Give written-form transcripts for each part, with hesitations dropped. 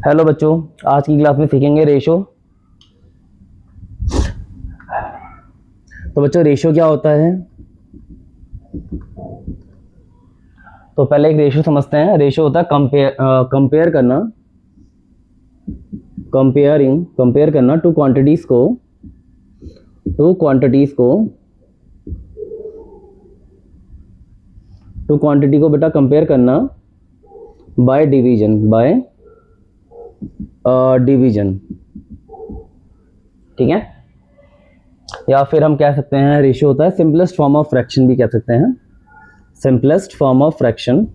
Hello बच्चों, आज की क्लास में सीखेंगे रेशो। तो बच्चों रेशो क्या होता है? तो पहले एक रेशो समझते हैं। रेशो होता है कंपेयर करना, कंपेयर करना टू क्वांटिटीज को टू क्वांटिटी को बेटा कंपेयर करना बाय डिवीजन। ठीक है, या फिर हम कह सकते हैं रेशियो होता है सिंपलेस्ट फॉर्म ऑफ फ्रैक्शन भी कह सकते हैं। सिंपलेस्ट फॉर्म ऑफ फ्रैक्शन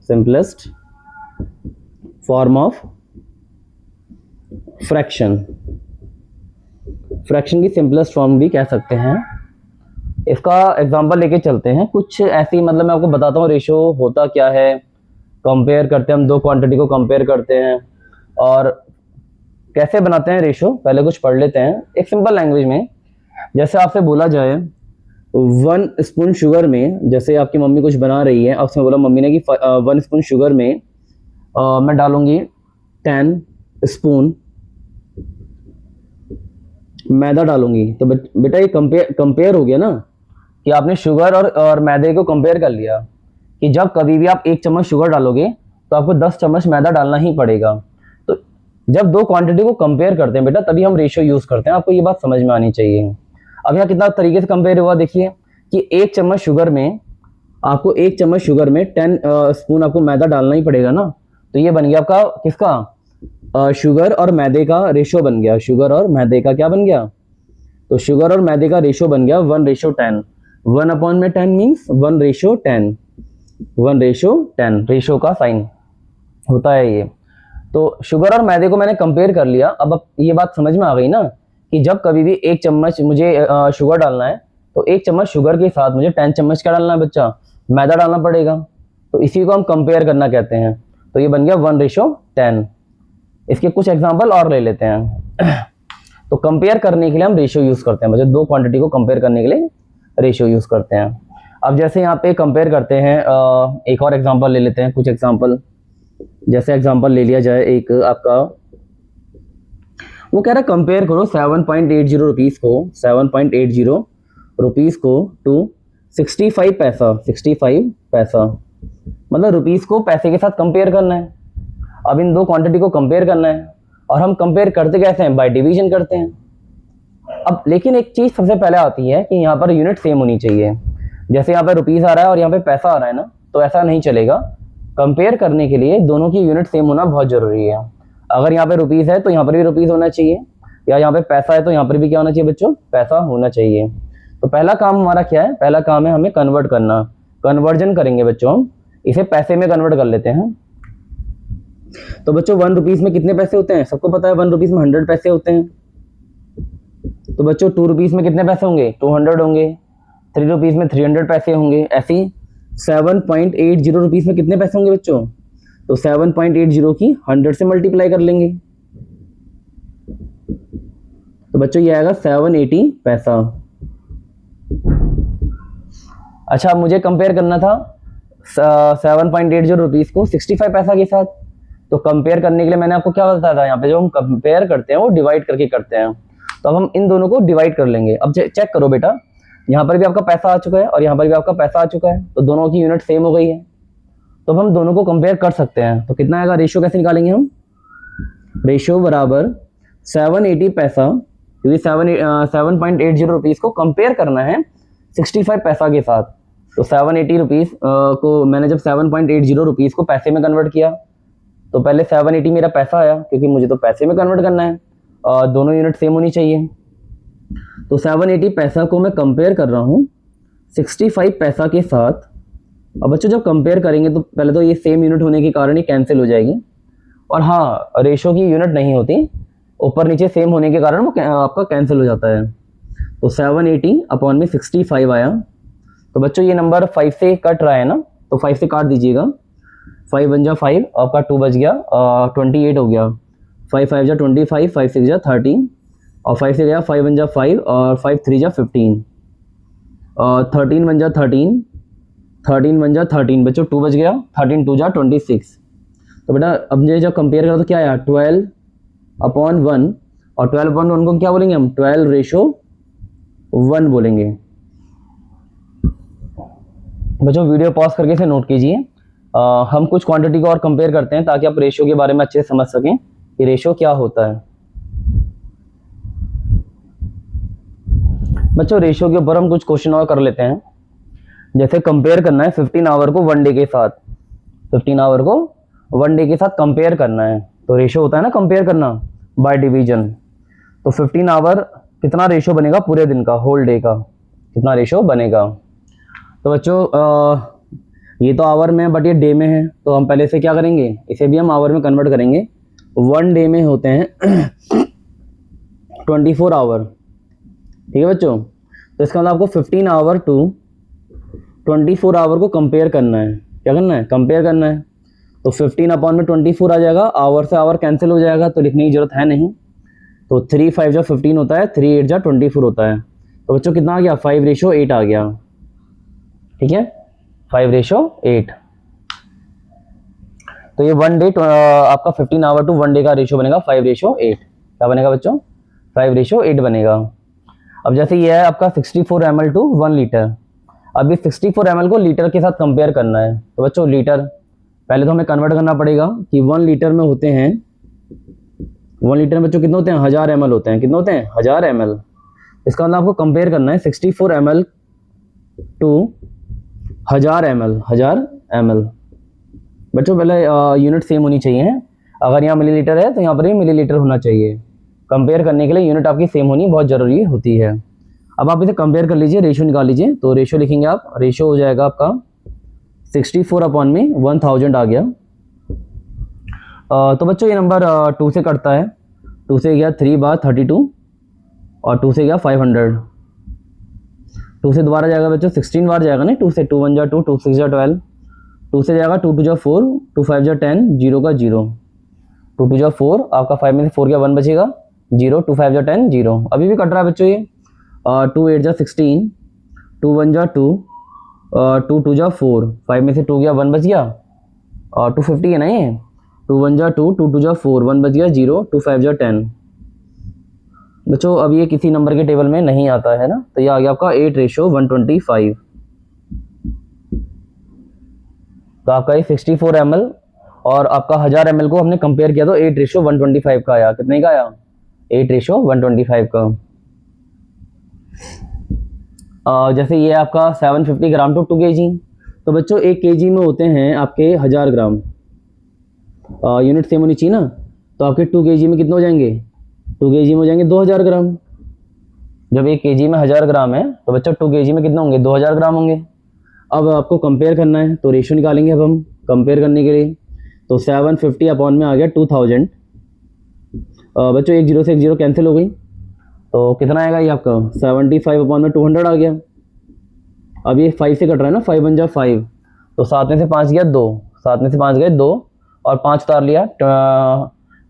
की सिंपलेस्ट फॉर्म भी कह सकते हैं। इसका एग्जांपल लेके चलते हैं। कुछ ऐसी, मतलब मैं आपको बताता हूँ रेशियो होता क्या है। कंपेयर करते हैं, हम दो क्वांटिटी को कंपेयर करते हैं और कैसे बनाते हैं रेशियो, पहले कुछ पढ़ लेते हैं एक सिंपल लैंग्वेज में। जैसे आपसे बोला जाए 1 स्पून शुगर में, जैसे आपकी मम्मी कुछ बना रही है, आपसे बोला मम्मी ने कि 1 स्पून शुगर में मैं डालूंगी 10 स्पून मैदा डालूंगी। तो बेटा ये कंपेयर हो गया ना, कि आपने शुगर और मैदे को कंपेयर कर लिया कि जब कभी भी आप 1 चम्मच शुगर डालोगे तो आपको 10 चम्मच मैदा डालना ही पड़ेगा। तो जब दो क्वांटिटी को कंपेयर करते हैं बेटा, तभी हम रेशियो यूज करते हैं। आपको ये बात समझ में आनी चाहिए। अब यहाँ कितना तरीके से कंपेयर हुआ देखिए, कि 1 चम्मच शुगर में आपको 1 चम्मच शुगर में 10 स्पून आपको मैदा डालना ही पड़ेगा ना। तो ये बन गया आपका किसका, शुगर और मैदे का रेशियो बन गया। शुगर और मैदे का क्या बन गया? तो शुगर और मैदे का रेशियो बन गया 1:10। 1/10 मीन्स 1:10। 1:10 रेशियो का साइन होता है ये। तो शुगर और मैदे को मैंने कंपेयर कर लिया। अब ये बात समझ में आ गई ना, कि जब कभी भी 1 चम्मच मुझे शुगर डालना है, तो 1 चम्मच शुगर के साथ मुझे 10 चम्मच क्या डालना है बच्चा? मैदा डालना पड़ेगा। तो इसी को हम कंपेयर करना कहते हैं। तो ये बन गया 1:10। इसके कुछ एग्जाम्पल और ले लेते हैं। तो कंपेयर करने के लिए हम रेशियो यूज करते हैं, मतलब दो क्वांटिटी को कंपेयर करने के लिए रेशियो यूज करते हैं। अब जैसे यहाँ पे कंपेयर करते हैं, एक और एग्जांपल ले लेते हैं, कुछ एग्जांपल। जैसे एग्जांपल ले लिया जाए एक आपका, वो कह रहा है कंपेयर करो 7.80 रुपीज को 7.80 रुपीज को टू 65 पैसा। 65 पैसा मतलब रुपीज को पैसे के साथ कंपेयर करना है। अब इन दो क्वांटिटी को कंपेयर करना है, और हम कंपेयर करते कैसे हैं? बाय डिवीजन करते हैं। अब लेकिन एक चीज सबसे पहले आती है कि यहाँ पर यूनिट सेम होनी चाहिए। जैसे यहाँ पे रुपीस आ रहा है और यहाँ पे पैसा आ रहा है ना, तो ऐसा नहीं चलेगा। कंपेयर करने के लिए दोनों की यूनिट सेम होना बहुत जरूरी है। अगर यहाँ पे रुपीस है तो यहाँ पर भी रुपीस होना चाहिए, या यहाँ पे पैसा है तो यहाँ पर भी क्या होना चाहिए बच्चों? पैसा होना चाहिए। तो पहला काम हमारा क्या है? पहला काम है हमें कन्वर्ट करना। कन्वर्जन करेंगे बच्चों, हम इसे पैसे में कन्वर्ट कर लेते हैं। तो बच्चों 1 रुपीज में कितने पैसे होते हैं? सबको पता है 1 रुपीज में 100 पैसे होते हैं। तो बच्चों 2 रुपीज में कितने पैसे होंगे? 200 होंगे। 3 रुपीज में 300 पैसे होंगे। ऐसे ही 7.80 रुपीज में कितने पैसे होंगे बच्चों? तो 7.80 की 100 से मल्टीप्लाई कर लेंगे, तो बच्चों ये आएगा 780 पैसा। अच्छा, मुझे कंपेयर करना था 7.80 रुपीज को 65 पैसा के साथ। तो कंपेयर करने के लिए मैंने आपको क्या बताया था, यहाँ पे जो हम कंपेयर करते हैं वो डिवाइड करके करते हैं। तो अब हम इन दोनों को डिवाइड कर लेंगे। अब चेक करो बेटा, यहाँ पर भी आपका पैसा आ चुका है और यहाँ पर भी आपका पैसा आ चुका है, तो दोनों की यूनिट सेम हो गई है। तो अब हम दोनों को कंपेयर कर सकते हैं। तो कितना आएगा? रेशियो कैसे निकालेंगे हम? रेशियो बराबर 780 पैसा, क्योंकि 7.80 रुपीज को कंपेयर करना है 65 पैसा के साथ। तो 780 रुपीज को मैंने जब 7.80 रुपीज को पैसे में कन्वर्ट किया, तो पहले 780 मेरा पैसा आया, क्योंकि मुझे तो पैसे में कन्वर्ट करना है और दोनों यूनिट सेम होनी चाहिए। तो 780 पैसा को मैं कंपेयर कर रहा हूँ 65 पैसा के साथ। अब बच्चों जब कंपेयर करेंगे तो पहले तो ये सेम यूनिट होने के कारण ही कैंसिल हो जाएगी, और हाँ रेशो की यूनिट नहीं होती, ऊपर नीचे सेम होने के कारण वो आपका कैंसिल हो जाता है। तो 780 अपॉन में 65 आया। तो बच्चों ये नंबर 5 से कट रहा है ना, तो 5 से काट दीजिएगा। 5 बन जा 5, आपका 2 बच गया, 28 हो गया। 5 5 जा 25, 5 6 जा 13, और 5 से गया 5 बन जा 5, और 5 3 जा 15, और 13 बन जा 13, 13 बन जा 13 बच्चों 2 बच गया। 13 2 जा 26। तो बेटा अब मुझे जब कंपेयर करा तो क्या आया? 12 अपॉन 1, और 12 अपॉन 1 को क्या बोलेंगे हम, 12:1 बोलेंगे। बच्चों वीडियो पॉज करके इसे नोट कीजिए। हम कुछ क्वांटिटी को और कंपेयर करते हैं ताकि आप रेशियो के बारे में अच्छे से समझ सकें कि रेशियो क्या होता है। बच्चों रेशियो के ऊपर हम कुछ क्वेश्चन और कर लेते हैं। जैसे कंपेयर करना है 15 आवर को 1 डे के साथ, 15 आवर को 1 डे के साथ कंपेयर करना है, तो रेशियो होता है ना कंपेयर करना बाय डिवीजन। तो 15 आवर कितना रेशियो बनेगा पूरे दिन का, होल डे का कितना रेशियो बनेगा। तो बच्चों ये तो आवर में, बट ये डे में है, तो हम पहले से क्या करेंगे, इसे भी हम आवर में कन्वर्ट करेंगे। 1 डे में होते हैं 24 आवर, ठीक है बच्चों। तो इसका मतलब आपको 15 आवर टू 24 आवर को कंपेयर करना है। क्या करना है, कंपेयर करना है। तो 15 अपॉन में 24 आ जाएगा, आवर से आवर कैंसिल हो जाएगा तो लिखने की जरूरत है नहीं। तो 3 5 जा 15 होता है, 3 8 जा 24 होता है। तो बच्चों कितना आ गया, 5:8 आ गया, ठीक है 5:8। तो ये 1 डे आपका 15 आवर टू 1 डे का रेशियो बनेगा 5:8। क्या बनेगा बच्चों, 5:8 बनेगा। अब जैसे ये है आपका 64 ml टू 1 लीटर। अब ये 64 ml को लीटर के साथ कंपेयर करना है। तो बच्चों लीटर पहले तो हमें कन्वर्ट करना पड़ेगा कि 1 लीटर में होते हैं, 1 लीटर में बच्चों कितने होते हैं, 1000 ml होते हैं। कितने होते हैं, 1000 ml। इसका मतलब आपको कंपेयर करना है 64 ml टू 1000 ml, 1000 ml। बच्चों पहले यूनिट सेम होनी चाहिए। अगर यहाँ मिलीलीटर है तो यहाँ पर भी मिलीलीटर होना चाहिए। कंपेयर करने के लिए यूनिट आपकी सेम होनी बहुत ज़रूरी होती है। अब आप इसे कंपेयर कर लीजिए, रेशियो निकाल लीजिए। तो रेशियो लिखेंगे आप, रेशियो हो जाएगा आपका 64 अपॉन में 1000 आ गया। तो बच्चों ये नंबर 2 से कटता है। 2 से गया 3 बार 32 और 2 से गया 500। 2 से दोबारा जाएगा बच्चों 16 बार जाएगा नहीं, 2 से 2 1 जा 2, 2 6 जा 12, 2 से जाएगा 2 2 जा 4, 2 5 जा 10, 0 का 0, 2 2 जा 4, आपका 5 में से 4 का 1 बचेगा, 0, 2 5 जा 10, 0। अभी भी कट रहा है बच्चों ये। 2 8 जा 16, 2 1 जा 2, 2 2 जा 4, 5 में से 2 गया 1 बच गया, और 250 है ना ये। 2 1 जा 2, 2 2 जा 4, 1 बच गया, 0, 2 5 जा 10। बच्चों अब ये किसी नंबर के टेबल में नहीं आता है ना, तो ये आ गया आपका 8:125। तो आपका ये 64 ml और आपका 1000 ml को हमने कंपेयर किया तो 8:125 का आया। कितने का आया, 8:125 का। जैसे ये आपका 750 ग्राम टू 2 kg। तो बच्चों 1 kg में होते हैं आपके 1000 ग्राम। यूनिट सेम होनी चाहिए ना, तो आपके 2 kg में कितने हो जाएंगे, 2 kg में हो जाएंगे 2000 ग्राम। जब 1 kg में 1000 ग्राम है तो बच्चों 2 kg में कितने होंगे, 2000 ग्राम होंगे। अब आपको कंपेयर करना है तो रेशियो निकालेंगे अब हम कंपेयर करने के लिए। तो 750 अपॉन में आ गया 2000। बच्चों 1 0 से 1 0 कैंसिल हो गई, तो कितना आएगा ये आपका 75 अपॉन में 200 आ गया। अब ये 5 से कट रहा है ना, 5 1 जा 5, तो 7 में से 5 गया 2, 7 में से 5 गए 2 और 5 उतार लिया,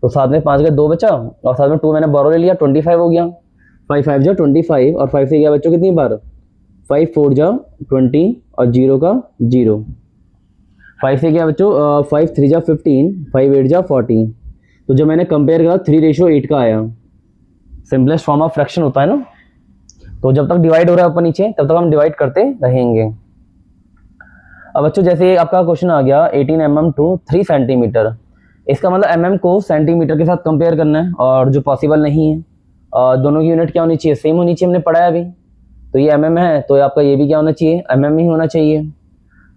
तो 7 में 5 गए 2 बचा, और 7 में 2 मैंने बारो ले लिया, 25 हो गया। 5 5 जा 25 और 5 से गया बच्चों कितनी बार, 5 4 जा 20 और 0 का 0। 5 से गया बच्चों 5 3 जा 15, 5 8 जा 40। तो जो मैंने कंपेयर करा 3:8 का आया। सिंपलेस्ट फॉर्म ऑफ फ्रैक्शन होता है ना, तो जब तक डिवाइड हो रहा है ऊपर नीचे तब तक हम डिवाइड करते रहेंगे। अब बच्चों जैसे आपका क्वेश्चन आ गया 18 mm टू 3 सेंटीमीटर। इसका मतलब mm को सेंटीमीटर के साथ कंपेयर करना है, और जो पॉसिबल नहीं है। दोनों की यूनिट क्या होनी चाहिए, सेम होनी चाहिए। हमने पढ़ा है अभी, तो ये mm है तो आपका ये भी क्या होना चाहिए, mm ही होना चाहिए।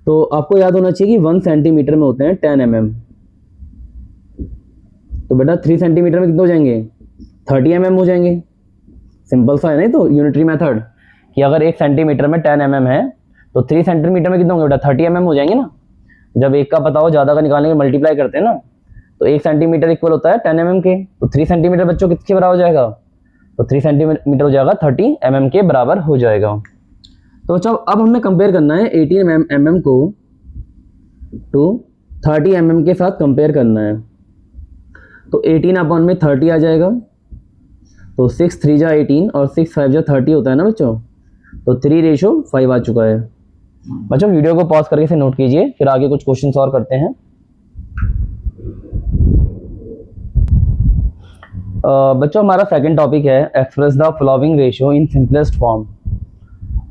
तो आपको याद होना चाहिए कि 1 सेंटीमीटर में होते हैं 10 mm। तो बेटा 3 सेंटीमीटर में कितने हो जाएंगे, 30 mm हो जाएंगे। सिंपल सा है नहीं, तो यूनिटरी मेथड कि अगर 1 सेंटीमीटर में 10 mm है तो 3 सेंटीमीटर में कितने होंगे बेटा, 30 mm हो जाएंगे ना। जब एक का पता हो ज़्यादा का निकालने के मल्टीप्लाई करते हैं ना, तो 1 सेंटीमीटर इक्वल होता है 10 mm के। तो 3 सेंटीमीटर बच्चों किसके बराबर हो जाएगा, तो 3 सेंटीमीटर हो जाएगा 30 mm के बराबर हो जाएगा। तो बच्चों अब हमें कंपेयर करना है 18 mm को टू 30 mm के साथ कंपेयर करना है। तो 18 अपॉन में 30 आ जाएगा, तो 6 3 जा 18 और 6 5 जा 30 होता है ना बच्चों। तो 3:5 आ चुका है। बच्चों वीडियो को पॉज करके इसे नोट कीजिए, फिर आगे कुछ क्वेश्चन और करते हैं। बच्चों हमारा सेकंड टॉपिक है express the following ratio in simplest form.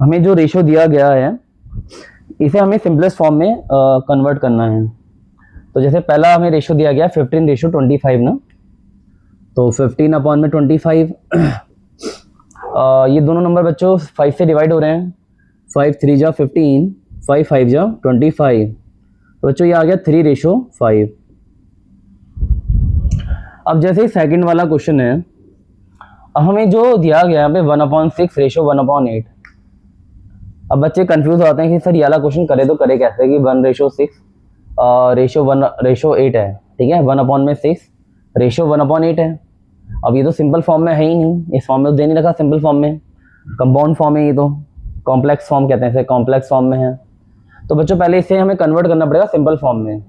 हमें जो रेशियो दिया गया है इसे हमें सिंपलेस्ट फॉर्म में कन्वर्ट करना है। तो जैसे पहला हमें रेशियो दिया गया 15:25 ना, तो 15 अपॉन में 25 ये दोनों नंबर बच्चों 5 से डिवाइड हो रहे हैं। 5 3 जा 15, 5 5 जा 25। तो बच्चों ये आ गया 3:5। अब जैसे ही सेकंड वाला क्वेश्चन है, हमें जो दिया गया यहाँ पे 1/6 रेशियो 1/8। अब बच्चे कंफ्यूज होते हैं कि सर ये वाला क्वेश्चन करे तो करे कैसे कि 1:6 रेशियो 8 है, ठीक है, 1/6 रेशियो 1/8 है। अब ये तो सिंपल फॉर्म में है ही नहीं, इस फॉर्म में तो दे नहीं रखा सिंपल फॉर्म में, कंपाउंड फॉर्म है, ये तो कॉम्प्लेक्स फॉर्म कहते हैं, इसे कॉम्प्लेक्स फॉर्म में है। तो बच्चों पहले इसे हमें कन्वर्ट करना पड़ेगा सिंपल फॉर्म में,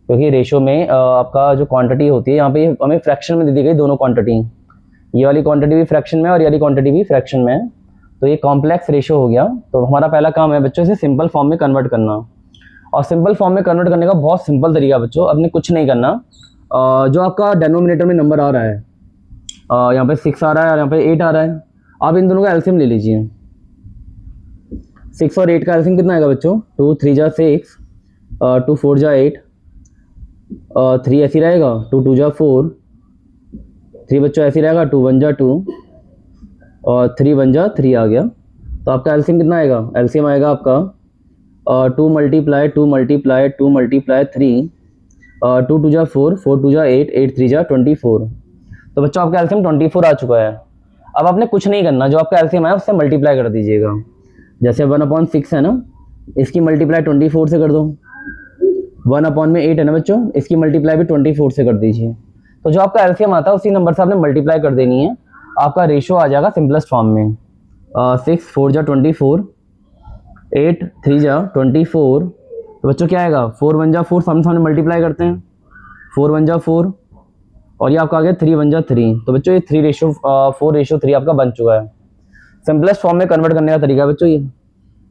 क्योंकि रेशियो में आपका जो क्वांटिटी होती है यहाँ पे हमें फ्रैक्शन में दे दी गई दोनों क्वांटिटी, ये वाली क्वांटिटी भी फ्रैक्शन में और ये वाली क्वांटिटी भी फ्रैक्शन में है। तो ये कॉम्प्लेक्स रेशियो हो गया। तो हमारा पहला काम है बच्चों इसे सिंपल फॉर्म में कन्वर्ट करना। और सिंपल फॉर्म में कन्वर्ट करने का बहुत सिंपल तरीका बच्चों, आपने कुछ नहीं करना। जो आपका डेनोमिनेटर में नंबर आ रहा है, यहाँ पे 6 आ रहा है और यहाँ पे 8 आ रहा है, आप इन दोनों का एलसीएम ले लीजिए। 6 और 8 का एलसीएम कितना आएगा बच्चों? 2 3 जा 6, 2 4 जा 8, 3 ऐसी रहेगा, 2 2 जा 4, 3 बच्चों ऐसी रहेगा, 2 1 जा 2 और 3 1 जा 3 आ गया। तो आपका एलसीएम कितना आएगा? एलसीएम आएगा आपका 2 मल्टीप्लाई 2 मल्टीप्लाई 2 मल्टीप्लाई 3, 2 2 जा 4, 4 2 जा 8, 8 3 जा 24। तो बच्चों आपका एलसीएम 24 आ चुका है। अब आपने कुछ नहीं करना, जो आपका एलसीएम आया उससे मल्टीप्लाई कर दीजिएगा। जैसे 1/6 है ना, इसकी मल्टीप्लाई 24 से कर दो। 1/8 है ना बच्चों, इसकी मल्टीप्लाई भी 24 से कर दीजिए। तो जो आपका एलसीएम आता है उसी नंबर से आपने मल्टीप्लाई कर देनी है, आपका रेशियो आ जाएगा सिंपलेस्ट फॉर्म में। 6 4 जा 24, 8 3 जा 24। तो बच्चों क्या आएगा? 4 1 जा 4, सामने सामने मल्टीप्लाई करते हैं, 4 1 जा 4 और ये आपका आ गया 3 1 जा 3। तो बच्चों ये 4:3 आपका बन चुका है। सिंपलेस्ट फॉर्म में कन्वर्ट करने का तरीका है बच्चों ये,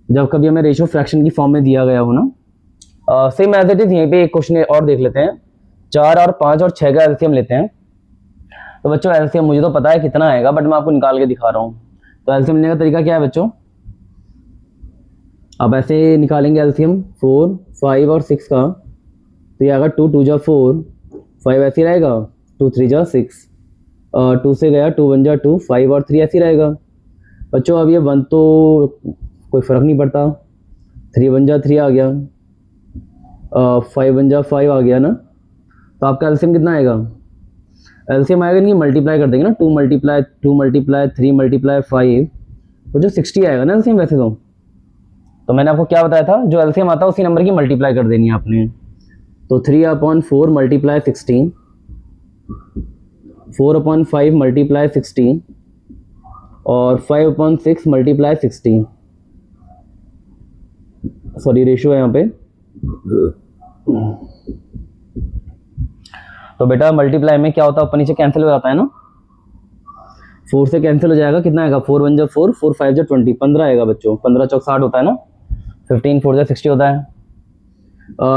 जब कभी हमें रेशियो फ्रैक्शन की फॉर्म में दिया गया हो ना। सेम एज इट इज यहीं पे एक क्वेश्चन और देख लेते हैं। 4 और 5 और 6 का एलसीएम लेते हैं। तो बच्चों एलसीएम मुझे तो पता है कितना आएगा, बट मैं आपको निकाल के दिखा रहा हूँ। तो एलसीएम लेने का तरीका क्या है बच्चों? अब ऐसे निकालेंगे एलसीएम 4 5 और 6 का। तो ये आएगा 2 2 जा 4, 5 ऐसे रहेगा, 2 3 जा 6, 2 से गया 2 1 जा 2, 5 और 3 ऐसे रहेगा। बच्चों अब ये 1 तो कोई फ़र्क नहीं पड़ता, 3 1 जा 3 आ गया, 5 1 जा 5 आ गया ना। तो आपका एलसीएम कितना आएगा? एलसीएम आएगा नहीं, मल्टीप्लाई कर देंगे ना, 2 मल्टीप्लाई 3 मल्टीप्लाई 5, तो जो 60 आएगा ना एलसीएम वैसे तो मैंने आपको क्या बताया था, जो एलसीएम आता है उसी नंबर की मल्टीप्लाई कर देनी है आपने। तो 3/4 मल्टीप्लाई 16, 4/5 मल्टीप्लाई 16 और 5/6 मल्टीप्लाई 16। सॉरी रेशियो है यहाँ पे। तो बेटा मल्टीप्लाई में क्या होता है, ऊपर नीचे कैंसिल हो जाता है ना, 4 से कैंसिल हो जाएगा, कितना आएगा? 4 1 जा 4, 4 5 जा 20, 15 आएगा बच्चों। 15 चौक 60 होता है ना, 15 4 जा 60 होता है,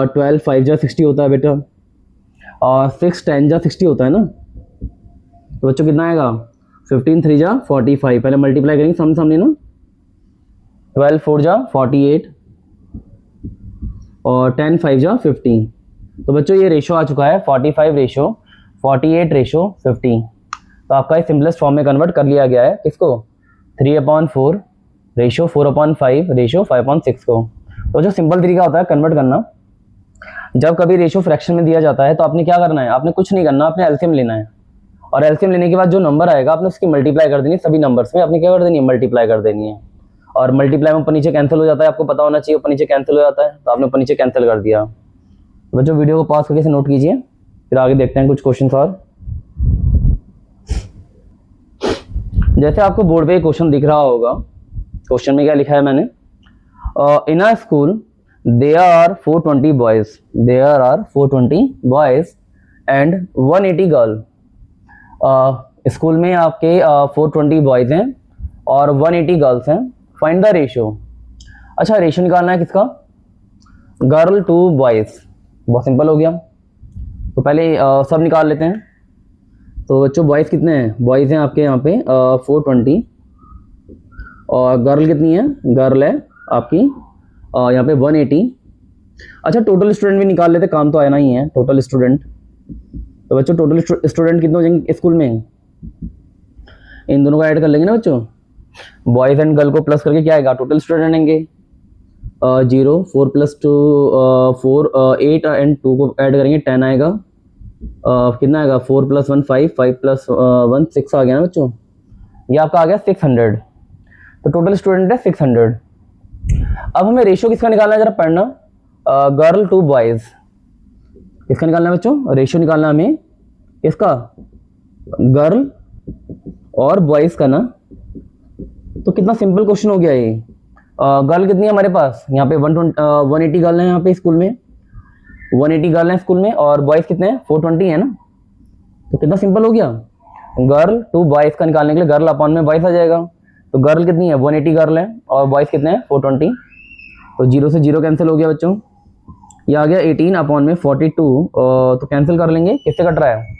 12 5 जा 60 होता है बेटा, और 6 10 जा 60 होता है ना। तो बच्चों कितना आएगा? 15 3 जा 45, पहले मल्टीप्लाई करेंगे सामने सामने ना, 12 4 जा 48 और 10 5 जा 15। तो बच्चों ये रेशो आ चुका है 45 रेशो 48 रेशो 50। तो आपका इस सिंपलेस्ट फॉर्म में कन्वर्ट कर लिया गया है किसको? 3/4 रेशो 4/5 रेशो 5/6 को। तो जो सिंपल तरीका होता है कन्वर्ट करना, जब कभी रेशो फ्रैक्शन में दिया जाता है तो आपने क्या करना है, आपने कुछ नहीं करना, आपने एलसीएम लेना है और एलसीएम लेने के बाद जो नंबर आएगा आपने उसकी मल्टीप्लाई कर देनी है, सभी नंबर्स में आपने क्या कर देनी है? मल्टीप्लाई कर देनी है। और मल्टीप्लाई में ऊपर नीचे कैंसिल हो जाता है, आपको पता होना चाहिए, ऊपर नीचे कैंसिल हो जाता है, तो आपने ऊपर नीचे कैंसिल कर दिया। बच्चों वीडियो को पॉज करके से नोट कीजिए, फिर आगे देखते हैं कुछ क्वेश्चन और। जैसे आपको बोर्ड पे क्वेश्चन दिख रहा होगा, क्वेश्चन में क्या लिखा है मैंने, in a school there are 420 boys and 180 girl. School में आपके 420 बॉयज हैं और 180 गर्ल्स हैं, फाइंड द रेशियो। अच्छा रेशियो निकालना है किसका? Girl to boys. बहुत सिंपल हो गया। तो पहले सब निकाल लेते हैं। तो बच्चों बॉयज़ कितने हैं, बॉयज़ हैं आपके यहाँ पे 420 और गर्ल कितनी है, गर्ल है आपकी यहाँ पे 180। अच्छा टोटल स्टूडेंट भी निकाल लेते, काम तो आना ही है टोटल स्टूडेंट। तो बच्चों टोटल स्टूडेंट कितने हो जाएंगे स्कूल में, इन दोनों को ऐड कर लेंगे ना बच्चों, बॉयज़ एंड गर्ल को प्लस करके क्या आएगा, टोटल स्टूडेंट आएंगे 0 4 + 2 4 8 एंड 2 को ऐड करेंगे 10 आएगा। कितना आएगा 4 + 1 5 5 + 1 6 आ गया ना बच्चों, ये आपका आ गया 600। तो टोटल स्टूडेंट है 600। अब हमें रेशियो किसका निकालना है जरा पढ़ना, गर्ल टू बॉयज़, किसका निकालना है बच्चों, रेशियो निकालना हमें किसका, गर्ल और बॉयज़ का ना। तो कितना सिंपल क्वेश्चन हो गया ये। गर्ल कितनी है हमारे पास यहाँ पे 180 गर्ल है यहाँ पे स्कूल में, 180 गर्ल है स्कूल में, और बॉयज़ कितने हैं 420 है ना। तो कितना सिंपल हो गया, गर्ल टू बॉयज़ का निकालने के लिए गर्ल अपॉन में बॉयज़ आ जाएगा। तो गर्ल कितनी है 180 गर्ल है और बॉयज़ कितने हैं 420। तो 0 से 0 कैंसिल हो गया बच्चों, ये आ गया 18 अपॉन में 42। तो कैंसिल कर लेंगे, किससे कट रहा है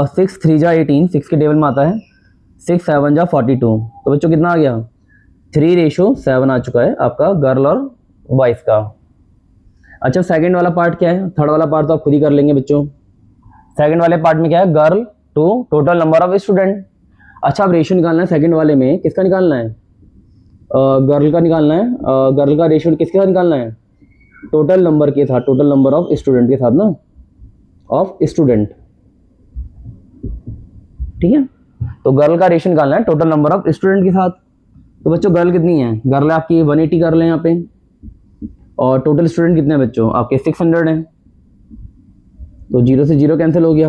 6 3 जा 18, 6 के टेबल में आता है, 6 7 जा 42। तो बच्चों कितना आ गया 3:7 आ चुका है आपका गर्ल और बॉयज़ का। अच्छा सेकंड वाला पार्ट क्या है, थर्ड वाला पार्ट तो आप खुद ही कर लेंगे बच्चों। सेकंड वाले पार्ट में क्या है, girl to total number of student. अच्छा अब रेशियो निकालना है सेकंड वाले में, किसका निकालना है, गर्ल का निकालना है। गर्ल का रेशियो किसके साथ निकालना है, टोटल नंबर के साथ, टोटल नंबर ऑफ स्टूडेंट के साथ ना, ऑफ स्टूडेंट, ठीक है। तो गर्ल का रेशियो निकालना है टोटल नंबर ऑफ स्टूडेंट के साथ। तो बच्चों गर्ल कितनी है, गर्ल आपकी 180 गर्ल है यहाँ पे, और टोटल स्टूडेंट कितने हैं बच्चों आपके 600 हैं। तो 0 से 0 कैंसिल हो गया,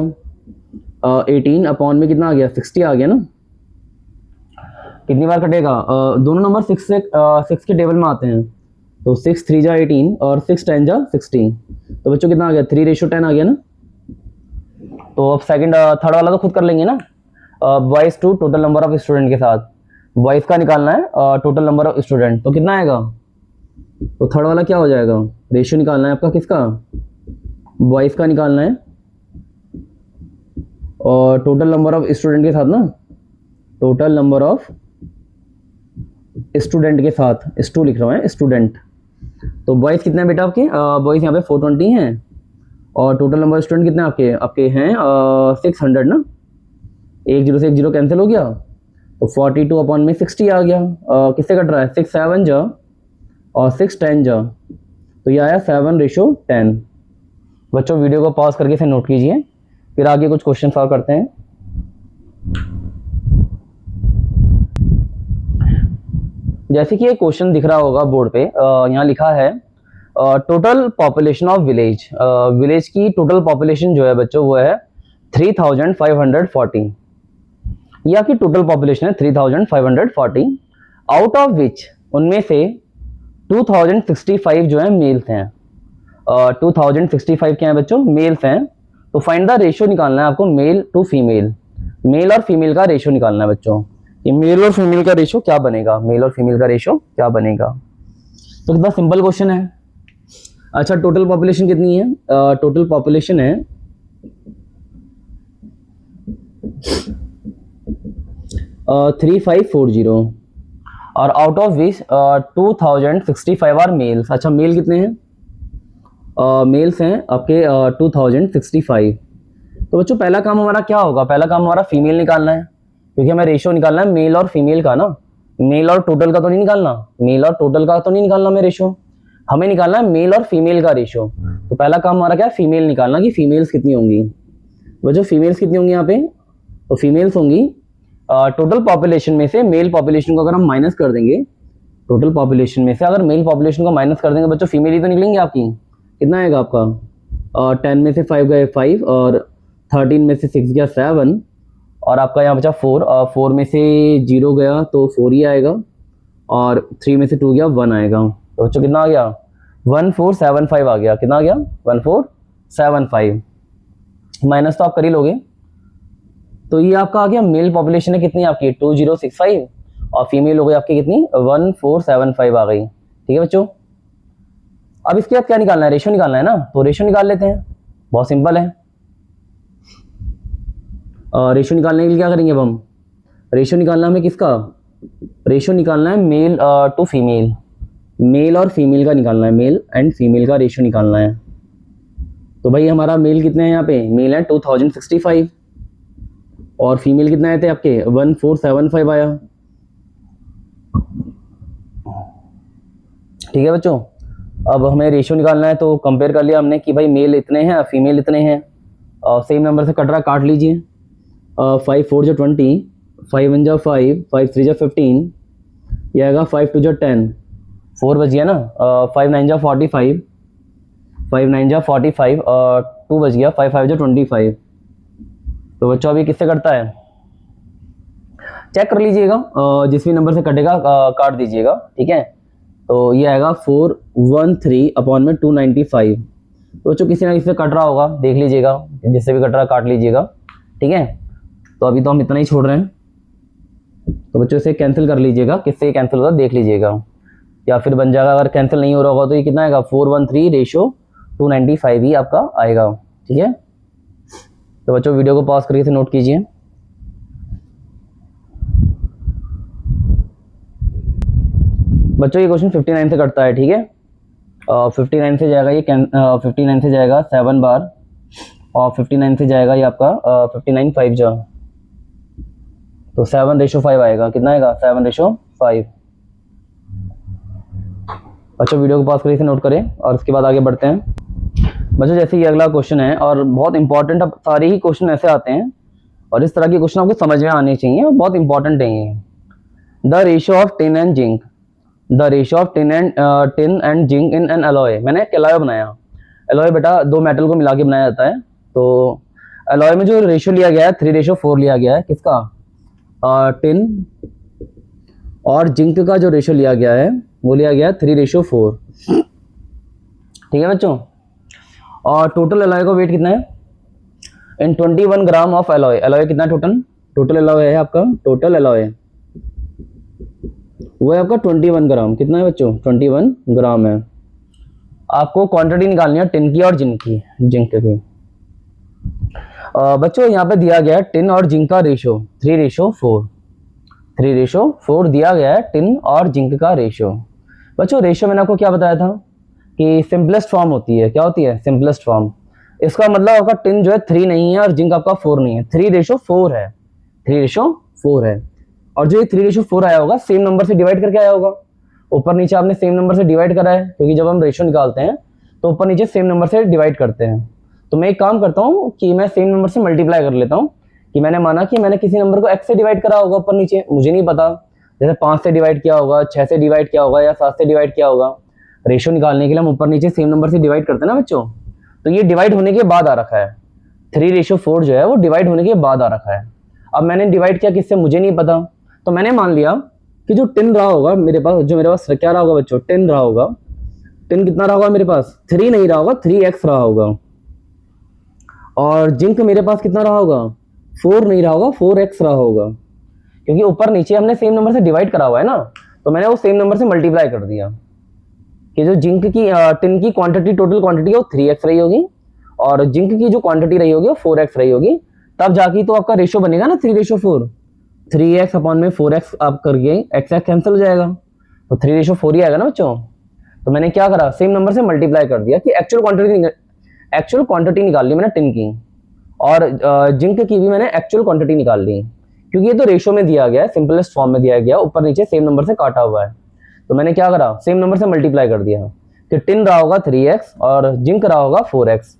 18 अपॉन में कितना आ गया 60 आ गया ना। कितनी बार कटेगा, दोनों नंबर 6 से 6 के टेबल में आते हैं। तो 6 3 जा 18 और 6 10 जा 16। तो बच्चों कितना आ गया 3:10 आ गया ना। तो अब सेकंड थर्ड वाला तो खुद कर लेंगे ना, boys to total number of student के साथ, बॉयज़ का निकालना है टोटल नंबर ऑफ स्टूडेंट। तो कितना आएगा, तो थर्ड वाला क्या हो जाएगा, रेशियो निकालना है आपका किसका, बॉयज़ का निकालना है और टोटल नंबर ऑफ स्टूडेंट के साथ ना, टोटल नंबर ऑफ स्टूडेंट के साथ, स्टू लिख रहा हूँ स्टूडेंट। तो बॉयज़ कितने हैं बेटा आपके, बॉयज़ यहाँ पे 420 हैं और टोटल नंबर ऑफ स्टूडेंट कितने आपके आपके हैं 600 ना। 1 0 से 1 0 कैंसिल हो गया, तो 42 अपॉन में 60 आ गया। किससे कट रहा है 6 7 जा और 6 10 जा, तो ये आया 7:10। बच्चों वीडियो को पॉज करके इसे नोट कीजिए, फिर आगे कुछ क्वेश्चन सॉल्व करते हैं। जैसे कि ये क्वेश्चन दिख रहा होगा बोर्ड पे, यहाँ लिखा है total population of village, village की टोटल पॉपुलेशन जो है बच्चों वो है 3540। ये आपकी टोटल पॉपुलेशन है 3540, आउट ऑफ विच उनमें से 2065 जो है मेल्स हैं, 2065 क्या है बच्चों मेल्स हैं। तो फाइंड द रेशियो निकालना है आपको मेल टू फीमेल, मेल और फीमेल का रेशियो निकालना है बच्चों। ये मेल और फीमेल का रेशियो क्या बनेगा, मेल और फीमेल का रेशियो क्या बनेगा। तो कितना सिंपल क्वेश्चन है। अच्छा टोटल पॉपुलेशन कितनी है, टोटल पॉपुलेशन है 3540 और out of which 2065 are males. अच्छा मेल कितने हैं, मेल्स हैं आपके 2065। तो बच्चों पहला काम हमारा क्या होगा, पहला काम हमारा फीमेल निकालना है, क्योंकि हमें रेशियो निकालना है मेल और फीमेल का ना, मेल और टोटल का तो नहीं निकालना, मेल और टोटल का तो नहीं निकालना हमें रेशियो, हमें निकालना है मेल और फीमेल का रेशियो। तो पहला काम हमारा क्या है फीमेल निकालना, कि फीमेल्स कितनी होंगी। बच्चों फीमेल्स कितनी होंगी यहाँ पे, तो फीमेल्स होंगी टोटल पॉपुलेशन में से मेल पॉपुलेशन को अगर हम माइनस कर देंगे, टोटल पॉपुलेशन में से अगर मेल पॉपुलेशन को माइनस कर देंगे बच्चों फीमेल ही तो निकलेंगे आपकी। कितना आएगा आपका 10 में से 5 गए 5 और 13 में से 6 गया 7 और आपका यहाँ बचा 4 और 4 में से 0 गया तो 4 ही आएगा और 3 में से 2 गया 1 आएगा। तो बच्चों कितना आ गया 1475 आ गया। कितना आ गया 1475। माइनस तो आप कर ही लोगे। तो ये आपका आ गया मेल पॉपुलेशन है कितनी आपकी 2065 और फीमेल हो गई आपकी कितनी 1475 आ गई। ठीक है बच्चों। अब इसके बाद क्या निकालना है, रेशियो निकालना है ना, तो रेशियो निकाल लेते हैं, बहुत सिंपल है। रेशो निकालने के लिए क्या करेंगे अब हम, रेशो निकालना हमें किसका, रेशो निकालना है मेल टू फीमेल, मेल और फीमेल का निकालना है, मेल एंड फीमेल का रेशो निकालना है। तो भाई हमारा मेल कितने हैं यहाँ पे, मेल है 2065 और फीमेल कितने आए थे आपके 1475 आया। ठीक है बच्चों, अब हमें रेशियो निकालना है तो कंपेयर कर लिया हमने कि भाई मेल इतने हैं फीमेल इतने हैं, सेम नंबर से कट रहा, काट लीजिए। 5 4 जो 20, 5 1 जो 5, 5 3 जो 15, ये आएगा 5 2 जो 10, 4 बच गया ना, 5 9 जो 45, 5 9 जो 45 और 2 बच गया, 5 5 जो 25। तो बच्चों अभी किससे कटता है, चेक कर लीजिएगा, जिस भी नंबर से कटेगा काट दीजिएगा, ठीक है। तो ये आएगा 413 अपॉन में 295। तो बच्चों किसी ना किसी से कट रहा होगा, देख लीजिएगा, जिससे भी कट रहा काट लीजिएगा, ठीक है। तो अभी तो हम इतना ही छोड़ रहे हैं, तो बच्चों इसे कैंसिल कर लीजिएगा, किससे कैंसिल होगा देख लीजिएगा, या फिर बन जाएगा, अगर कैंसिल नहीं हो रहा होगा तो ये कितना आएगा 413 रेशो 295 ही आपका आएगा, ठीक है। तो बच्चों वीडियो को पॉज करके इसे नोट कीजिए। बच्चों ये क्वेश्चन 59 से कटता है, ठीक है। 59 से जाएगा ये 59 से जाएगा 7 बार और 59 से जाएगा ये आपका 59 5 जा, तो 7:5 आएगा, कितना आएगा 7:5। बच्चों वीडियो को पॉज करके इसे नोट करें और उसके बाद आगे बढ़ते हैं। बच्चों जैसे ये अगला क्वेश्चन है और बहुत इंपॉर्टेंट, अब सारे ही क्वेश्चन ऐसे आते हैं और इस तरह के क्वेश्चन आपको समझ में आने चाहिए, बहुत इंपॉर्टेंट है ये। The ratio of tin and zinc, the ratio of tin and zinc in an alloy. मैंने एक एलॉय बनाया, एलॉय बेटा दो मेटल को मिला के बनाया जाता है, तो एलॉय में जो रेशियो लिया गया है 3:4 लिया गया है, किसका, टिन और जिंक का जो रेशियो लिया गया है वो लिया गया है 3:4, ठीक है बच्चों। और टोटल एलॉय का वेट कितना है, इन 21 ग्राम ऑफ एलॉय, एलॉय कितना टोटल, टोटल एलॉय है आपका, टोटल एलॉय वो है आपका 21 ग्राम, कितना है बच्चों 21 ग्राम है। आपको क्वांटिटी निकालनी है टिन की और जिंक की, जिंक की। बच्चों यहाँ पे दिया गया है टिन और जिंक का रेशियो 3:4, 3:4 दिया गया है टिन और जिंक का रेशियो। बच्चों रेशियो मैंने आपको क्या बताया था कि सिंपलेस्ट फॉर्म होती है, क्या होती है सिंपलेस्ट फॉर्म। इसका मतलब आपका टिन जो है 3 नहीं है और जिंक आपका 4 नहीं है, 3:4 है, 3:4 है। और जो ये 3:4 आया होगा सेम नंबर से डिवाइड करके आया होगा, ऊपर नीचे आपने सेम नंबर से डिवाइड करा है, क्योंकि जब हम रेशियो निकालते हैं तो ऊपर नीचे सेम नंबर से डिवाइड करते हैं। तो मैं एक काम करता हूँ कि मैं सेम नंबर से मल्टीप्लाई कर लेता हूँ, कि मैंने माना कि मैंने किसी नंबर को x से डिवाइड करा होगा ऊपर नीचे, मुझे नहीं पता, जैसे 5 से डिवाइड किया होगा, 6 से डिवाइड किया होगा या 7 से डिवाइड किया होगा। रेशियो निकालने के लिए हम ऊपर नीचे सेम नंबर से डिवाइड करते हैं ना बच्चों, तो ये डिवाइड होने के बाद आ रखा है, 3:4 जो है वो डिवाइड होने के बाद आ रखा है। अब मैंने डिवाइड किया किससे मुझे नहीं पता, तो मैंने मान लिया कि जो टिन रहा होगा मेरे पास, जो मेरे पास क्या रहा होगा बच्चों, टिन रहा होगा, टिन कितना रहा होगा मेरे पास 3 नहीं रहा होगा, 3x रहा होगा। और जिंक मेरे पास कितना रहा होगा 4 नहीं रहा होगा, 4x रहा होगा, क्योंकि ऊपर नीचे हमने सेम नंबर से डिवाइड करा हुआ है ना, तो मैंने वो सेम नंबर से मल्टीप्लाई कर दिया कि जो जिंक की टिन की क्वांटिटी, टोटल क्वांटिटी वो 3x रही होगी और जिंक की जो क्वांटिटी रही होगी वो 4x रही होगी, तब जाके तो आपका रेशियो बनेगा ना 3:4, 3x अपॉन में 4x आप करके x कैंसिल हो जाएगा, तो 3:4 ही आएगा ना बच्चों। तो मैंने क्या करा सेम नंबर से मल्टीप्लाई कर दिया कि एक्चुअल क्वांटिटी निकाल ली मैंने टिन की, और जिंक की भी मैंने एक्चुअल क्वांटिटी निकाल ली, क्योंकि ये तो रेशियो में दिया गया है, सिंपलेस्ट फॉर्म में दिया गया, ऊपर नीचे सेम नंबर से काटा हुआ है। तो मैंने क्या करा सेम नंबर से मल्टीप्लाई कर दिया कि टिन रहा होगा 3x और जिंक रहा होगा 4x।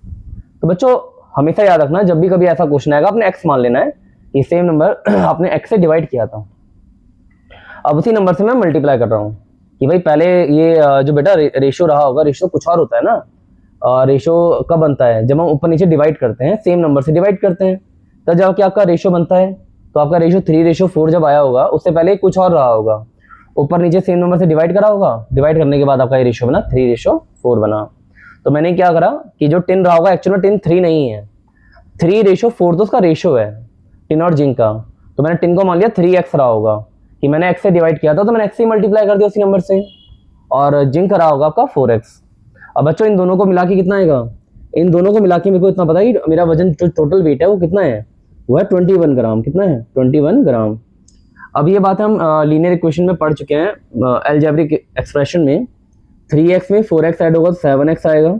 तो बच्चों हमेशा याद रखना जब भी कभी ऐसा क्वेश्चन आएगा आपने x मान लेना है कि सेम नंबर आपने x से डिवाइड किया था, अब उसी नंबर से मैं मल्टीप्लाई कर रहा हूँ कि भाई पहले ये जो बेटा रेशियो रहा होगा, रेशियो कुछ और होता है ना, रेशियो कब बनता है जब हम ऊपर नीचे डिवाइड करते हैं, सेम नंबर से डिवाइड करते हैं, तब जब क्या आपका रेशियो बनता है। तो आपका रेशियो 3:4 जब आया होगा उससे पहले कुछ और रहा होगा, ऊपर नीचे सेम नंबर से डिवाइड करा होगा, डिवाइड करने के बाद आपका ये रेशियो बना 3:4 बना। तो मैंने क्या करा कि जो टिन रहा होगा एक्चुअल में टिन 3 नहीं है, 3:4 तो उसका रेशियो है टिन और जिंक का, तो मैंने टिन को मान लिया 3x रहा होगा कि मैंने x से डिवाइड किया था, तो मैंने x से मल्टीप्लाई कर दिया उसी नंबर से, और जिंक रहा होगा आपका 4x। अब बच्चों इन दोनों को मिला के कितना आएगा, इन दोनों को मिला के मेरे को इतना पता है कि मेरा वजन जो टोटल वेट है वो कितना है वो है 21 ग्राम। कितना है? 21 ग्राम। अब ये बात हम लीनियर इक्वेशन में पढ़ चुके हैं। अलजेब्रिक एक्सप्रेशन में 3x में 4x ऐड होगा तो 7x आएगा।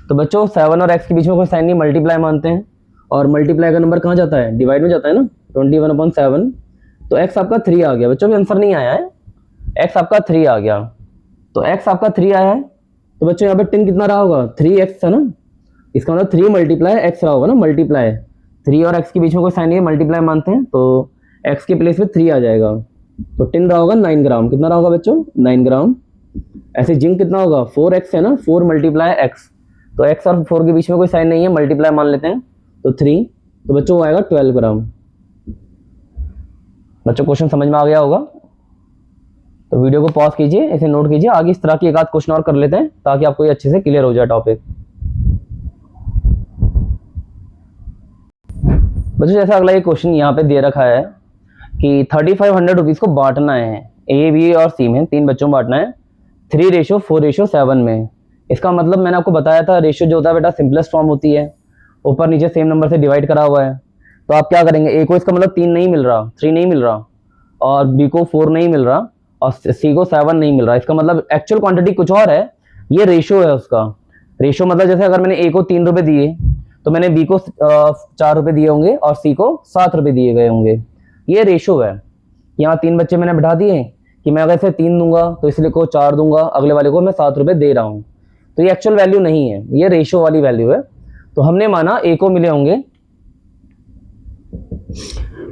तो बच्चों 7 और x के बीच में कोई साइन नहीं, मल्टीप्लाई मानते हैं, और मल्टीप्लाई का नंबर कहाँ जाता है? डिवाइड में जाता है ना, 21/7। तो x आपका 3 आ गया। बच्चों अभी आंसर नहीं आया है, x आपका 3 आ गया। तो x आपका 3 आया है, तो बच्चों यहाँ पे 10 कितना रहा होगा? 3x था ना, इसका मतलब 3 मल्टीप्लाई x रहा होगा ना, मल्टीप्लाई 3 और x के बीच में कोई साइन नहीं है, मल्टीप्लाई मानते हैं, तो x के प्लेस पे 3 आ जाएगा, तो 10 रहा होगा 9 ग्राम। कितना रहा होगा बच्चों? 9 ग्राम। ऐसे जिंक कितना होगा? 4x है ना, 4 मल्टीप्लाई x, तो x और 4 के बीच में कोई साइन नहीं है, मल्टीप्लाई मान लेते हैं, तो 3, तो बच्चों वो आएगा 12 ग्राम। बच्चों क्वेश्चन समझ में आ गया होगा? तो वीडियो को पॉज कीजिए, इसे नोट कीजिए, आगे इस तरह की एक आध क्वेश्चन और कर लेते हैं ताकि आपको ये अच्छे से क्लियर हो जाए टॉपिक। बच्चों जैसे अगला एक क्वेश्चन यहाँ पे दे रखा है कि 3500 रुपीज को बांटना है, ए बी और सी में 3 बच्चों में बांटना है 3:4:7 में। इसका मतलब मैंने आपको बताया था, रेशियो जो होता है बेटा सिंपलेस्ट फॉर्म होती है, ऊपर नीचे सेम नंबर से डिवाइड करा हुआ है। तो आप क्या करेंगे, ए को इसका मतलब 3 नहीं मिल रहा, 3 नहीं मिल रहा, और बी को 4 नहीं मिल रहा, और सी को 7 नहीं मिल रहा। इसका मतलब एक्चुअल क्वांटिटी कुछ और है, ये रेशियो है उसका। रेशियो मतलब जैसे अगर मैंने ए को 3 रुपए दिए तो मैंने बी को 4 रुपए दिए होंगे और सी को 7 रुपए दिए गए होंगे, ये रेशियो है। यहाँ 3 बच्चे मैंने बैठा दिए कि मैं अगर इसे 3 दूंगा तो इसलिए को 4 दूंगा, अगले वाले को मैं 7 रुपए दे रहा हूँ, तो ये एक्चुअल वैल्यू नहीं है, ये रेशियो वाली वैल्यू है। तो हमने माना ए को मिले होंगे,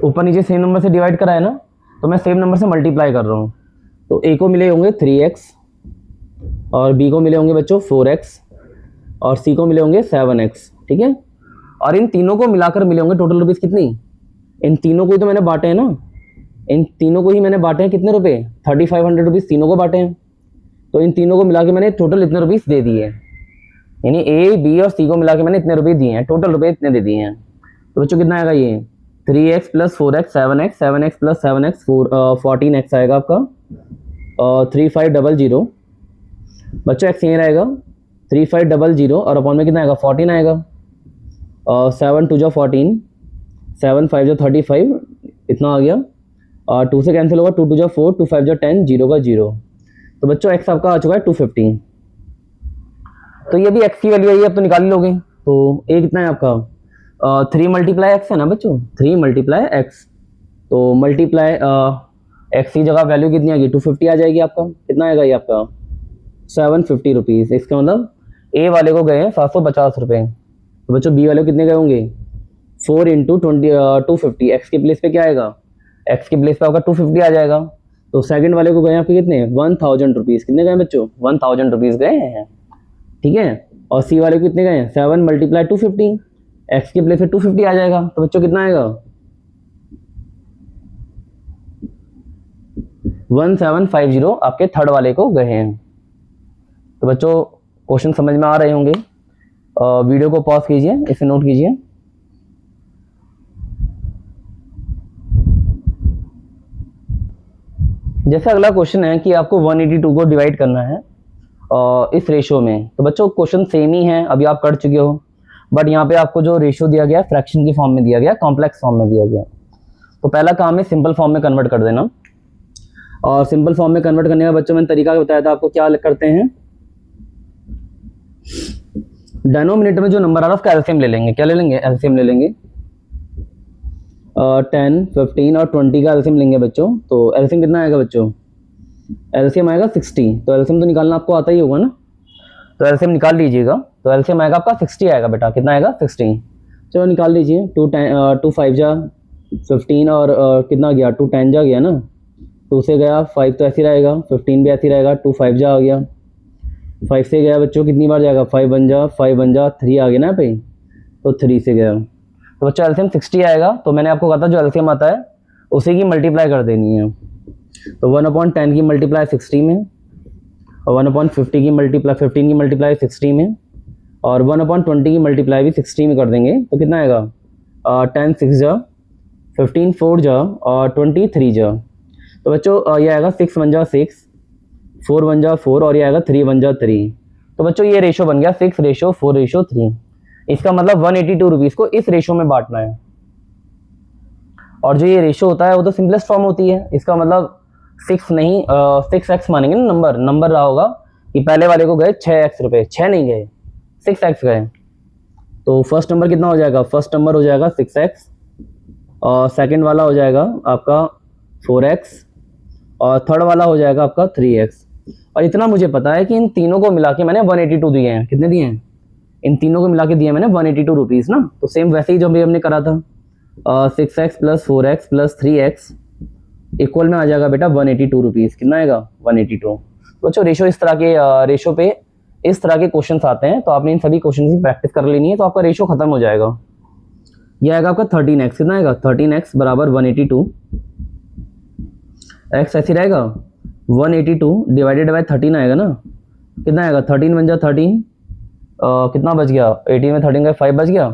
ऊपर नीचे सेम नंबर से डिवाइड करा है ना, तो मैं सेम नंबर से मल्टीप्लाई कर रहा हूँ। तो ए को मिले होंगे 3x, और बी को मिले होंगे बच्चों 4x, और सी को मिले होंगे 7x, ठीक है। और इन तीनों को मिलाकर मिले होंगे टोटल रुपीस कितनी? इन तीनों को ही तो मैंने बांटे हैं ना, इन तीनों को ही मैंने बांटे हैं कितने रुपए? 3500 रुपीस तीनों को बांटे हैं, तो इन तीनों को मिला के मैंने टोटल इतने रुपीस दे दिए, यानी ए बी और सी को मिला के मैंने इतने रुपए दिए हैं, टोटल रुपए इतने दे दिए हैं। तो बच्चों कितना आएगा ये? 3x + 4x 7x, 7x + 7x 14x आएगा आपका, 3500। बच्चों x यहीं रहेगा, 3500 और अपॉन में कितना आएगा? 14 आएगा, 7 2 14, 7 5 35, इतना आ गया, और 2 से कैंसिल होगा, 2 2 4, 2 5 10, 0 का 0। तो बच्चों x आपका आ चुका है 250। तो ये भी x की वैल्यू है, अब तो निकाल ही लोगे। तो a कितना है आपका? 3 × x है ना बच्चों, 3 × x, तो मल्टीप्लाई x की जगह वैल्यू कितनी आएगी? 250 आ जाएगी आपका। कितना आएगा ये आपका? 750 रुपीज़। इसका मतलब a वाले को गए हैं 750 रुपये, तो बच्चों b वाले को कितने गए होंगे? 4 × 250। x के प्लेस पे क्या आएगा? x के प्लेस पे आपका 250 आ जाएगा। तो सेकंड वाले को गए आपके कितने? 1000 रुपीज़। कितने गए बच्चों? 1000 रुपीज़ गए हैं, ठीक है। और सी वाले को कितने गए हैं? 7 × 250, x के प्लेस पे 250 आ जाएगा, तो बच्चों कितना आएगा? 1750 आपके थर्ड वाले को गए हैं। तो बच्चों क्वेश्चन समझ में आ रहे होंगे, वीडियो को पॉज कीजिए, इसे नोट कीजिए। जैसे अगला क्वेश्चन है कि आपको 182 को डिवाइड करना है इस रेशियो में। तो बच्चों क्वेश्चन सेम ही है, अभी आप कर चुके हो, बट यहाँ पे आपको जो रेशियो दिया गया है फ्रैक्शन की फॉर्म में दिया गया, कॉम्प्लेक्स फॉर्म में दिया गया। तो पहला काम है सिंपल फॉर्म में कन्वर्ट कर देना, और सिंपल फॉर्म में कन्वर्ट करने का बच्चों मैंने तरीका बताया था आपको। क्या करते हैं, डिनोमिनेटर में जो नंबर आ रहा है उसका एलसीएम ले लेंगे। क्या ले लेंगे? एलसीएम ले लेंगे। 10, 15 और 20 का एलसीएम लेंगे बच्चों। तो एलसीएम कितना आएगा बच्चों? एलसीएम आएगा 60। तो एलसीएम तो निकालना आपको आता ही होगा ना, तो एलसीएम निकाल लीजिएगा। तो एलसीएम आएगा आपका 60 आएगा बेटा। कितना आएगा? 60। चलो निकाल लीजिए। 2 5 जा 15, और कितना गया? 2 10 जा गया ना, 2 से गया 5 तो ऐसे रहेगा, 15 भी ऐसे रहेगा, 2 5 जा आ गया, 5 से गया बच्चों कितनी बार जाएगा? 5 1 जा 5 1 जा 3 आ गया ना पे, तो 3 से गया। तो बच्चों एलसीएम 60 आएगा। तो मैंने आपको कहा था जो एलसीएम आता है उसी की मल्टीप्लाई कर देनी है। तो 1/10 की मल्टीप्लाई 60 में, और 1/50 की मल्टीप्लाई 15 की मल्टीप्लाई 60 में, और 1/20 की मल्टीप्लाई भी 60 में कर देंगे। तो कितना आएगा? 10 6 जा 15 4 जा और 20 3 जा। तो बच्चों ये आएगा 6 1 जा 6, 4 1 जा 4, और ये आएगा 3 1 जा 3। तो बच्चों ये रेशो बन गया 6:4:3। इसका मतलब 182 रुपीज को इस रेशो में बांटना है। और जो ये रेशो होता है वो तो सिंपलेस्ट फॉर्म होती है। इसका मतलब 6 नहीं 6x मानेंगे ना, नंबर रहा होगा कि पहले वाले को गए 6x रुपए, 6 नहीं गए 6x गए। तो फर्स्ट नंबर कितना हो जाएगा, फर्स्ट नंबर हो जाएगा 6x, और सेकंड वाला हो जाएगा आपका 4x, और थर्ड वाला हो जाएगा आपका 3x। और इतना मुझे पता है कि इन तीनों को मिला के मैंने 182 दिए हैं। कितने दिए हैं, इन तीनों को मिला के दिए मैंने 182 रुपीज़ ना। तो सेम वैसे ही जो भी हमने करा था 6x plus 4x plus 3x equal में आ जाएगा बेटा 182 रुपीज़। कितना आएगा 182। बच्चों रेशो इस तरह के रेशो पे इस तरह के क्वेश्चंस आते हैं, तो आपने इन सभी क्वेश्चन की प्रैक्टिस कर लेनी है, तो आपका रेशो खत्म हो जाएगा। ये आएगा आपका 13x। कितना आएगा 13x बराबर 182। x ऐसे रहेगा 182 डिवाइडेड बाय 13 आएगा ना। कितना आएगा 13 बन जा 13, कितना बच गया 18 में 13 का 5 बच गया,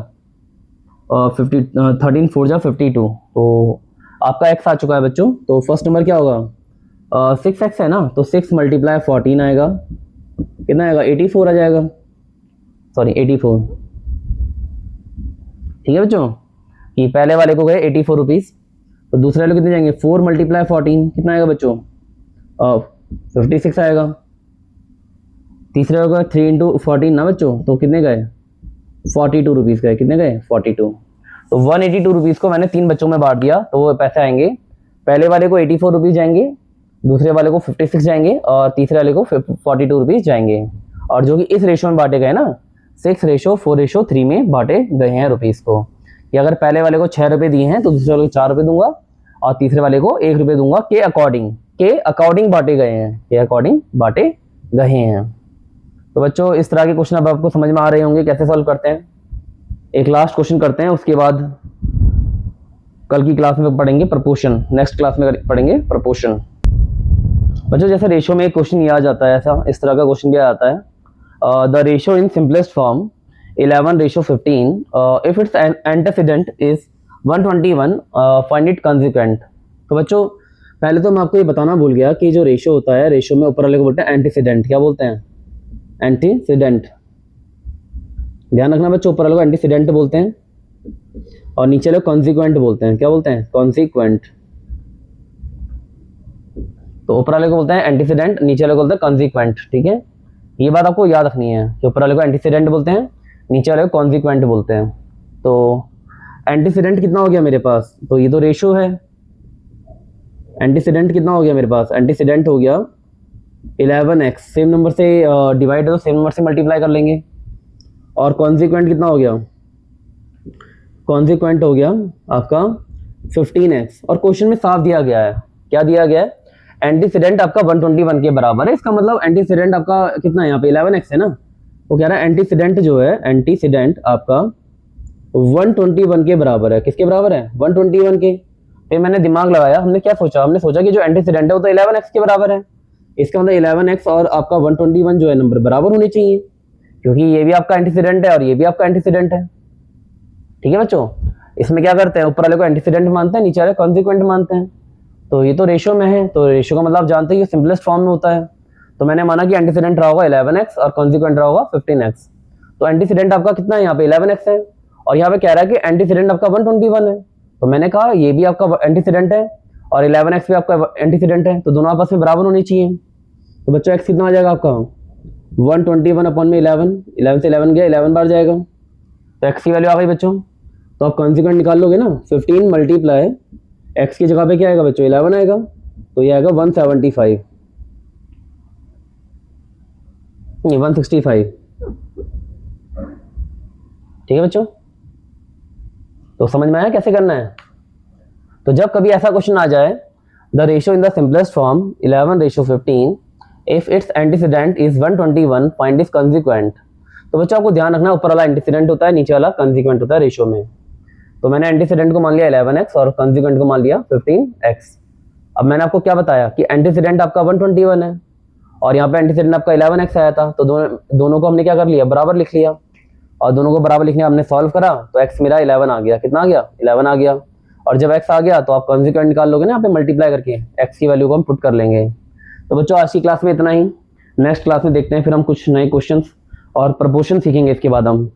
50 13 4 जा 52। तो आपका x आ चुका है बच्चों। तो फर्स्ट नंबर क्या होगा 6x है ना, तो 6 मल्टीप्लाई 14 आएगा। कितना आएगा 84 आ जाएगा, सॉरी 84। ठीक है बच्चों, कि पहले वाले को गए 84 रुपीज़, तो दूसरे वाले कितने जाएंगे 4 मल्टीप्लाई 14 कितना आएगा बच्चों 56 आएगा। तीसरे वाले को 3 इंटू 14 ना बच्चों, तो कितने गए 42 रुपीज़ गए। कितने गए 42। तो 182 रुपीज़ को मैंने 3 बच्चों में बांट दिया, तो वो पैसे आएंगे पहले वाले को 84 रुपीज़ जाएंगे, दूसरे वाले को 56 जाएंगे, और तीसरे वाले को 42 रुपीज़ जाएंगे। और जो कि इस रेशो में बांटे गए ना 6:4:3 में बांटे गए हैं रुपीज़ को, कि अगर पहले वाले को 6 रुपये दिए हैं तो दूसरे वाले को 4 रुपये दूंगा, और तीसरे वाले को 1 रुपये दूंगा। के अकॉर्डिंग बांटे गए हैं, के अकॉर्डिंग बांटे गए हैं। तो बच्चों इस तरह के क्वेश्चन अब आपको समझ में आ रहे होंगे कैसे सॉल्व करते हैं। एक लास्ट क्वेश्चन करते हैं, उसके बाद कल की क्लास में पढ़ेंगे प्रपोर्शन, नेक्स्ट क्लास में पढ़ेंगे प्रपोर्शन। बच्चों जैसे रेशो में एक क्वेश्चन ये आ जाता है, ऐसा इस तरह का क्वेश्चन भी आ जाता है, the ratio in simplest form 11:15 if it's antecedent is 121 find it consequent. तो बच्चों पहले तो मैं आपको ये बताना भूल गया कि जो रेशो होता है, रेशो में ऊपर वाले को बोलते हैं एंटीसीडेंट। क्या बोलते हैं एंटीसीडेंट। ध्यान रखना बच्चों, ऊपर वाले को एंटीसीडेंट बोलते हैं और नीचे वाले को कॉन्सिक्वेंट बोलते हैं। क्या बोलते हैं कॉन्सिक्वेंट। तो ऊपर वाले को बोलते हैं एंटीसीडेंट, नीचे वाले को बोलते हैं कॉन्सिक्वेंट। ठीक है, ये बात आपको याद रखनी है कि ऊपर वाले को एंटीसीडेंट बोलते हैं, नीचे वाले को कॉन्सिक्वेंट बोलते हैं। तो एंटीसीडेंट कितना हो गया मेरे पास, तो ये तो रेशो है। एंटीसीडेंट कितना हो गया मेरे पास, एंटीसीडेंट हो गया 11x, सेम नंबर से डिवाइड है तो सेम नंबर से मल्टीप्लाई कर लेंगे। और कॉन्सिक्वेंट कितना हो गया, कॉन्सिक्वेंट हो गया आपका 15x। और क्वेश्चन में साफ दिया गया है, क्या दिया गया है, एंटीसीडेंट आपका 121 के बराबर है। इसका मतलब एंटीसीडेंट आपका कितना है यहाँ पे 11x है ना। वो कह रहा है एंटीसीडेंट जो है, एंटीसीडेंट आपका 121 के बराबर है। किसके बराबर है 121 के। फिर मैंने दिमाग लगाया, हमने क्या सोचा, हमने सोचा कि जो एंटीसीडेंट है वो तो 11x के बराबर है। इसका मतलब 11x और आपका 121 जो है नंबर बराबर होने चाहिए, क्योंकि ये भी आपका एंटीसीडेंट है और ये भी आपका एंटीसीडेंट है। ठीक है बच्चों, इसमें क्या करते हैं, ऊपर वाले को एंटीसीडेंट मानते हैं, नीचे वाले कॉन्सिक्वेंट मानते हैं। तो ये तो रेशो में है, तो रेशो का मतलब आप जानते हैं कि सिंपलेस्ट फॉर्म में होता है। तो मैंने माना कि एंटीसीडेंट रहा होगा 11x और कॉन्सिक्वेंट रहा होगा 15x। तो एंटीसीडेंट आपका कितना है यहाँ पे 11x है, और यहाँ पे कह रहा है कि एंटीसीडेंट आपका 121 है। तो मैंने कहा ये भी आपका एंटीसीडेंट है और 11x भी आपका एंटीसीडेंट है, तो दोनों आपस में बराबर होनी चाहिए। तो बच्चों x कितना आ जाएगा आपका 121 अपॉन में 11 से 11 गया 11 बार जाएगा, तो x की वैल्यू आ गई बच्चों। तो आप कॉन्सिक्वेंट निकाल लोगे ना, 15 मल्टीप्लाई x की जगह पे क्या आएगा बच्चों 11 आएगा, तो ये आएगा 175 नहीं 165। ठीक है बच्चों, तो समझ में आया कैसे करना है। तो जब कभी ऐसा क्वेश्चन आ जाए, the ratio in the simplest form 11:15 if it's antecedent is 121 find its consequent. तो बच्चों आपको ध्यान रखना, ऊपर वाला एंटीसीडेंट होता है, नीचे वाला कंसिक्वेंट होता है रेशियो में। तो मैंने एंटीसीडेंट को मान लिया 11x और कंसिक्वेंट को मान लिया 15x। अब मैंने आपको क्या बताया कि एंटीसीडेंट आपका 121 है और यहाँ पे एंटीसीडेंट आपका 11x आया था, तो दोनों को हमने क्या कर लिया बराबर लिख लिया, और दोनों को बराबर लिखने हमने सॉल्व करा, तो x मेरा 11 आ गया। कितना आ गया 11 आ गया। और जब x आ गया तो आप कंसिक्वेंट निकाल लोगे ना यहाँ पे मल्टीप्लाई करके, x की वैल्यू को हम पुट कर लेंगे। तो बच्चों आज की क्लास में इतना ही, नेक्स्ट क्लास में देखते हैं फिर हम कुछ नए क्वेश्चंस और प्रपोर्शन सीखेंगे इसके बाद हम।